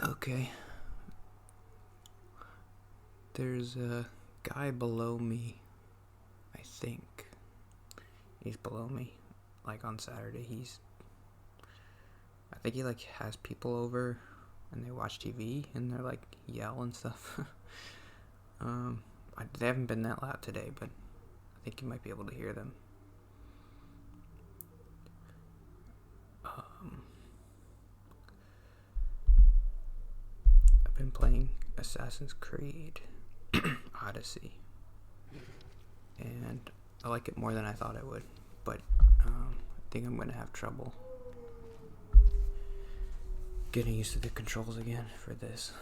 Okay. There's a guy below me, I think. He's below me. Like on Saturday, I think he like has people over and they watch TV and they're like yell and stuff. They haven't been that loud today, but I think you might be able to hear them. I've been playing Assassin's Creed Odyssey, and I like it more than I thought I would, but I think I'm going to have trouble getting used to the controls again for this.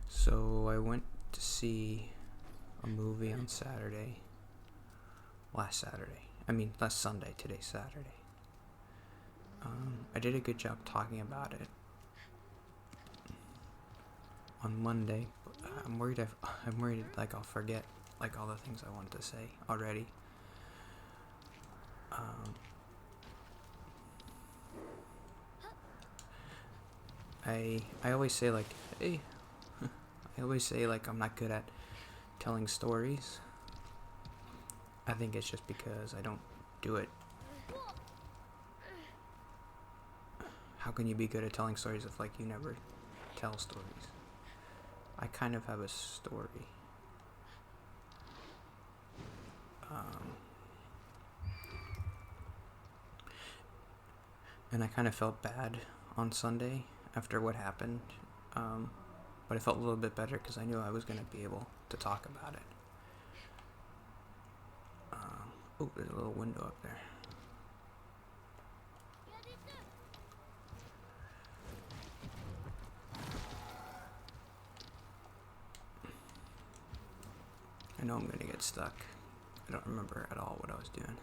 So I went to see a movie on Saturday. Last Sunday. Today's Saturday. I did a good job talking about it on Monday. I'm worried like I'll forget like all the things I wanted to say already. I always say like, hey, I always say like I'm not good at telling stories. I think it's just because I don't do it. How can you be good at telling stories if like you never tell stories? I kind of have a story. And I kind of felt bad on Sunday after what happened. But I felt a little bit better because I knew I was going to be able to talk about it. Oh, there's a little window up there. I know I'm going to get stuck. I don't remember at all what I was doing.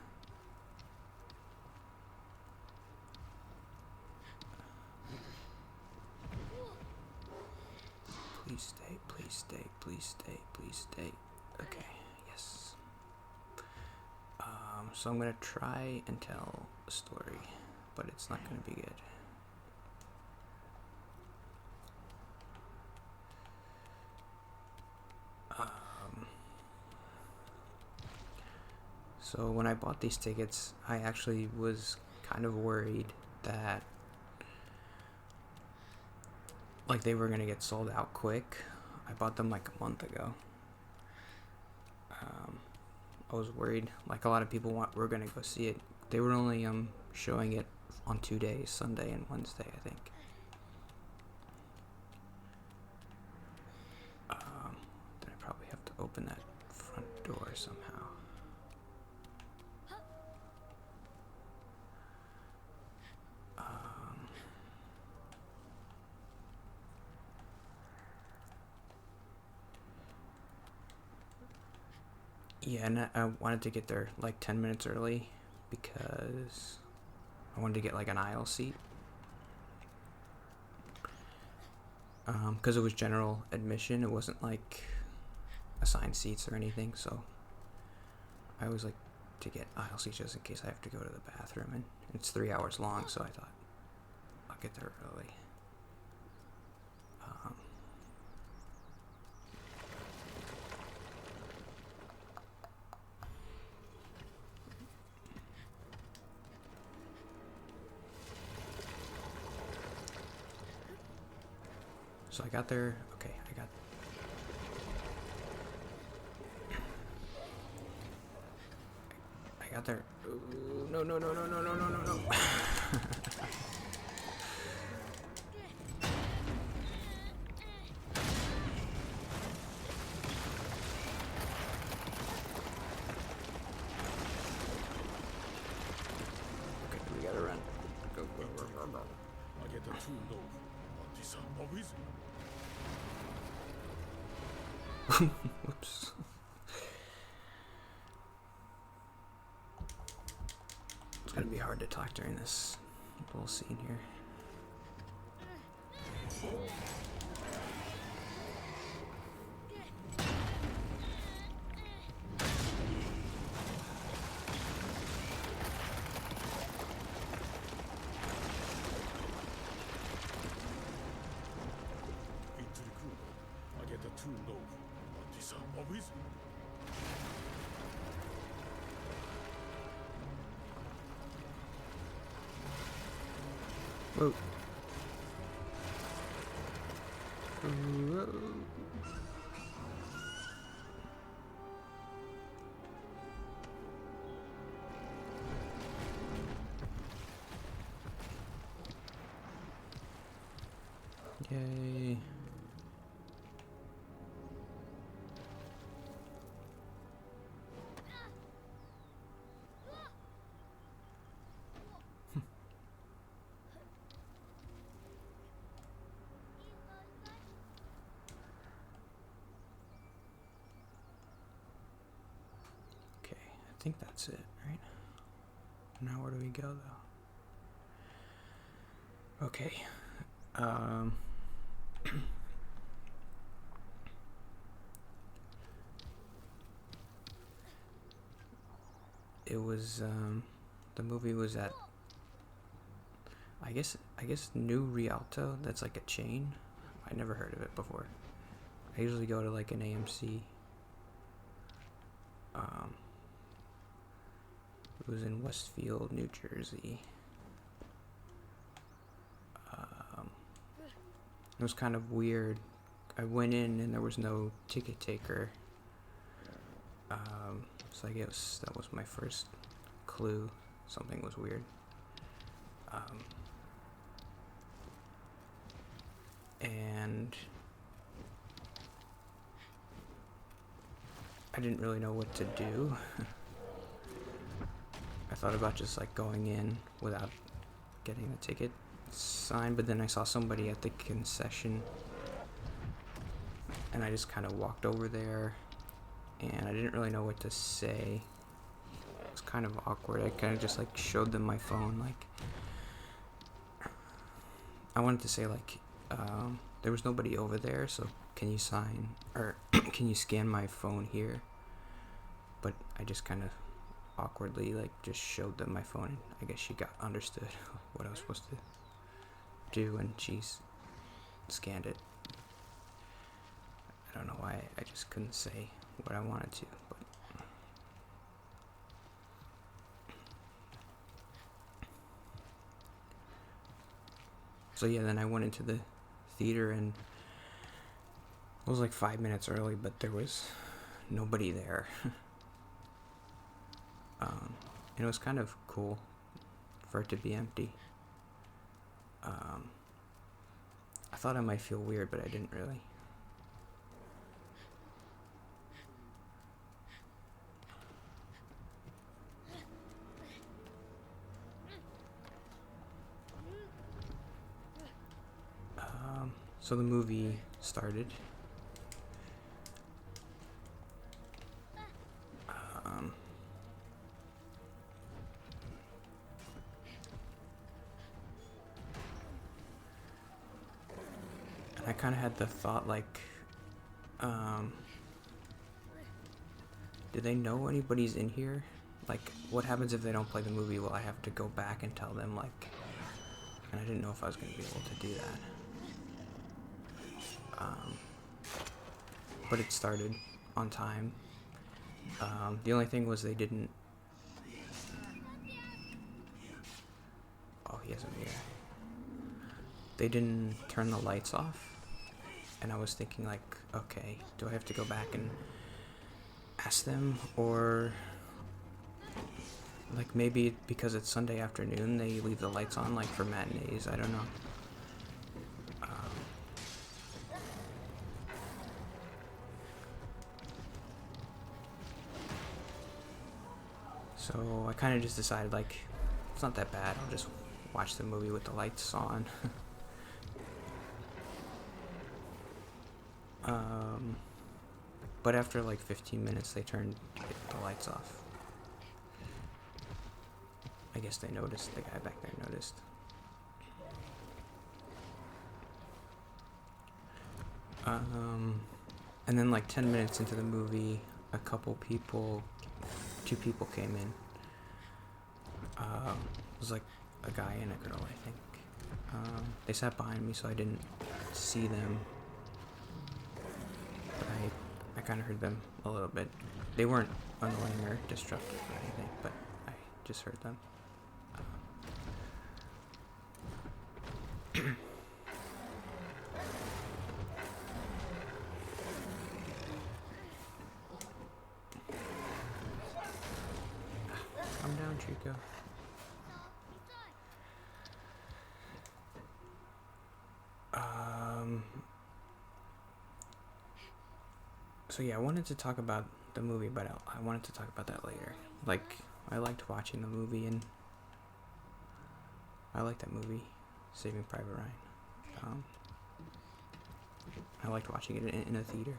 Please stay, please stay, please stay, please stay. Okay, yes. So I'm going to try and tell a story, but it's not going to be good. So when I bought these tickets, I actually was kind of worried that like they were gonna get sold out quick. I bought them like a month ago. I was worried. Like a lot of people were gonna go see it. They were only showing it on 2 days, Sunday and Wednesday, I think. Then I probably have to open that front door somehow. Yeah, and I wanted to get there like 10 minutes early because I wanted to get like an aisle seat. Because it was general admission, it wasn't like assigned seats or anything, so I always like to get aisle seats just in case I have to go to the bathroom, and it's 3 hours long, so I thought I'll get there early. So I got there. Okay, I got there. Ooh, no. Okay, we gotta run. Go. Whoops. It's gonna be hard to talk during this little scene here. to know what is up with. Whoa. Whoa. Yay. Okay, I think that's it, right? Now where do we go though? Okay. It was the movie was at I guess New Rialto. That's like a chain. I never heard of it before. I usually go to like an AMC. It was in Westfield, New Jersey. It was kind of weird. I went in and there was no ticket taker. So I guess that was my first clue. Something was weird. And I didn't really know what to do. I thought about just like going in without getting a ticket signed, but then I saw somebody at the concession and I just kind of walked over there and I didn't really know what to say. It was kind of awkward. I kind of just like showed them my phone. Like, I wanted to say like, there was nobody over there, so can you sign or can you scan my phone here? But I just kind of awkwardly like just showed them my phone, and I guess she understood what I was supposed to do, and she's scanned it. I don't know why I just couldn't say what I wanted to, but so yeah, then I went into the theater and it was like 5 minutes early, but there was nobody there. And it was kind of cool for it to be empty. I thought I might feel weird, but I didn't really. So the movie started. And I kind of had the thought like, do they know anybody's in here? Like, what happens if they don't play the movie? Will I have to go back and tell them, like, and I didn't know if I was going to be able to do that. But it started on time. The only thing was they didn't... Oh, he has a mirror. They didn't turn the lights off. And I was thinking, like, okay, do I have to go back and ask them? Or, like, maybe because it's Sunday afternoon, they leave the lights on, like, for matinees. I don't know. So I kind of just decided, like, it's not that bad. I'll just watch the movie with the lights on. But after like 15 minutes, they turned the lights off. I guess they noticed. The guy back there noticed. And then like 10 minutes into the movie, two people came in. It was like a guy and a girl, I think. They sat behind me, so I didn't see them. I kind of heard them a little bit. They weren't annoying or disruptive or anything, but I just heard them. Calm down, Chico. So yeah, I wanted to talk about the movie, but I wanted to talk about that later. Like, I liked watching the movie, and I liked that movie, Saving Private Ryan. I liked watching it in a theater.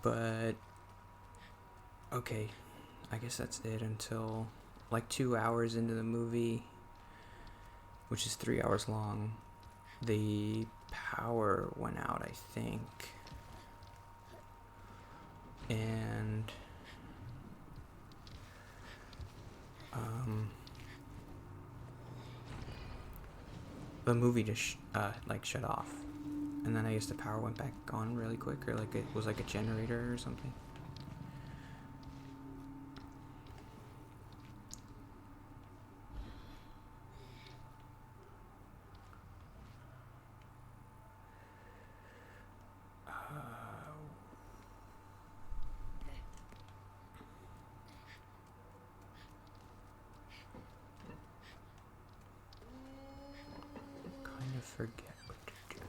But okay, I guess that's it until like 2 hours into the movie, which is 3 hours long. The power went out, I think, and the movie just like shut off, and then I guess the power went back on really quick, or like it was like a generator or something. Kind of forget what to do.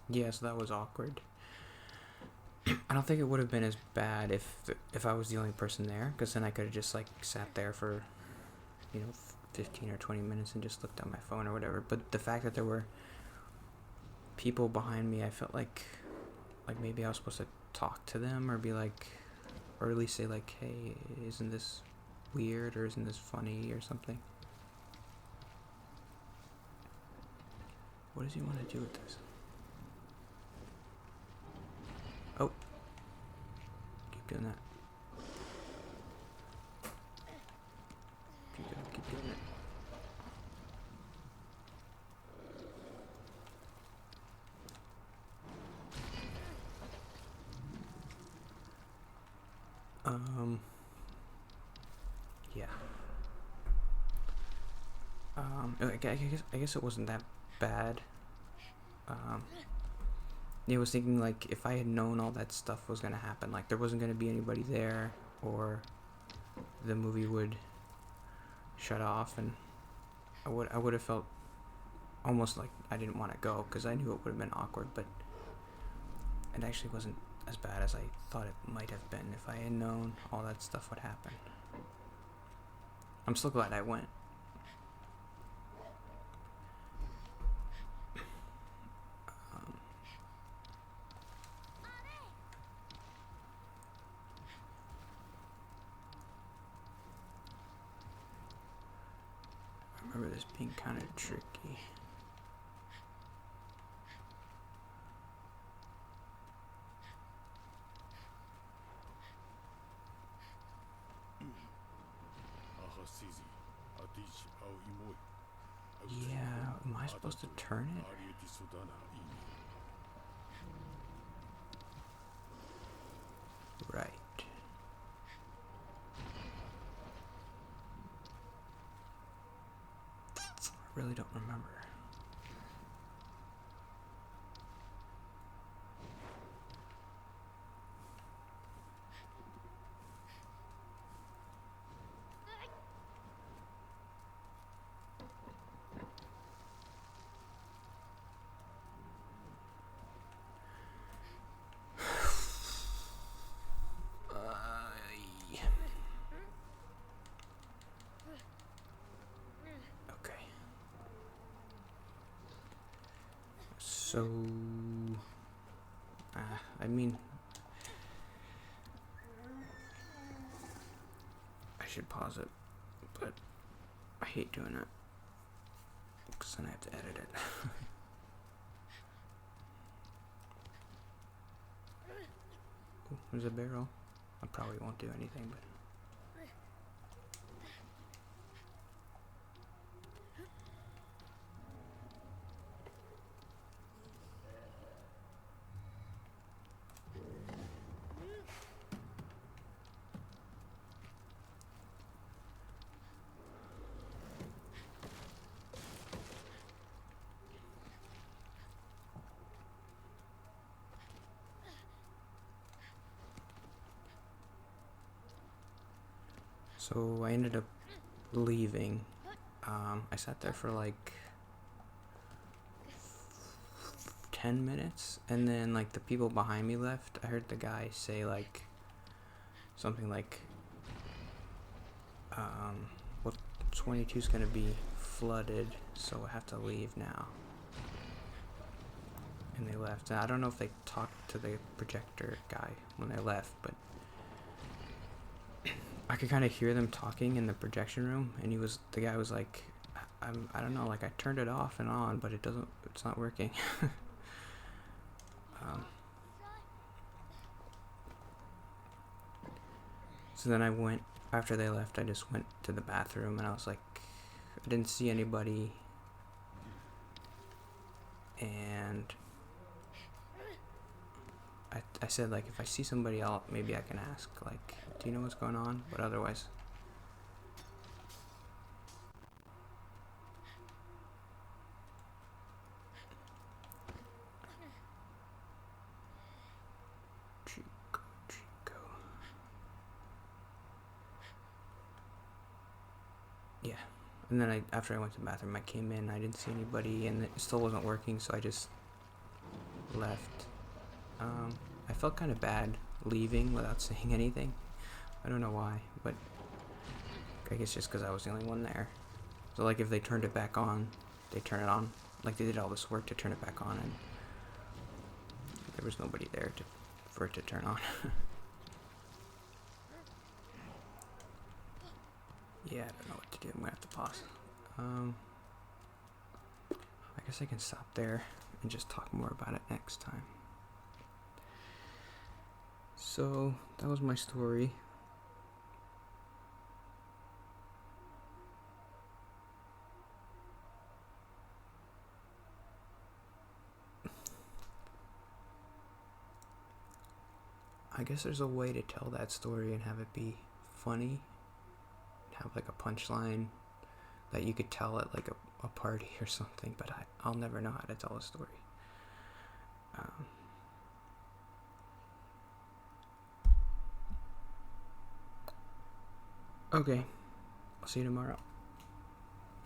Yeah, so that was awkward. I don't think it would have been as bad if I was the only person there, because then I could have just like sat there for, 15 or 20 minutes and just looked at my phone or whatever. But the fact that there were people behind me, I felt like maybe I was supposed to talk to them or be like, or at least say like, hey, isn't this weird or isn't this funny or something. What does he want to do with this? Oh. Keep doing that. Keep doing it. Yeah. I guess it wasn't that bad. I was thinking like if I had known all that stuff was gonna happen, like there wasn't gonna be anybody there, or the movie would shut off, and I would have felt almost like I didn't want to go because I knew it would have been awkward, but it actually wasn't as bad as I thought it might have been if I had known all that stuff would happen. I'm still glad I went. I remember this being kind of tricky. Yeah, am I supposed to turn it? Right. I really don't remember. Okay. So, I mean, I should pause it, but I hate doing it because then I have to edit it. Ooh, there's a barrel. I probably won't do anything, but So I ended up leaving. I sat there for like 10 minutes, and then like the people behind me left. I heard the guy say like something like, well, 22 is gonna be flooded, so I have to leave now. And they left. And I don't know if they talked to the projector guy when they left, but I could kind of hear them talking in the projection room, and the guy was like, I don't know, like I turned it off and on, but it's not working. So then after they left, I just went to the bathroom, and I was like, I didn't see anybody, and I said, like, if I see somebody else, maybe I can ask, like, do you know what's going on? But otherwise, Chico. Yeah. And then after I went to the bathroom, I came in, I didn't see anybody, and it still wasn't working, so I just left. I felt kind of bad leaving without saying anything. I don't know why, but I guess just because I was the only one there. So like if they turned it back on, they turn it on. Like they did all this work to turn it back on, and there was nobody there for it to turn on. Yeah, I don't know what to do. I'm gonna have to pause. I guess I can stop there and just talk more about it next time. So that was my story. I guess there's a way to tell that story and have it be funny, have like a punchline that you could tell at like a party or something, but I'll never know how to tell a story. Okay, I'll see you tomorrow.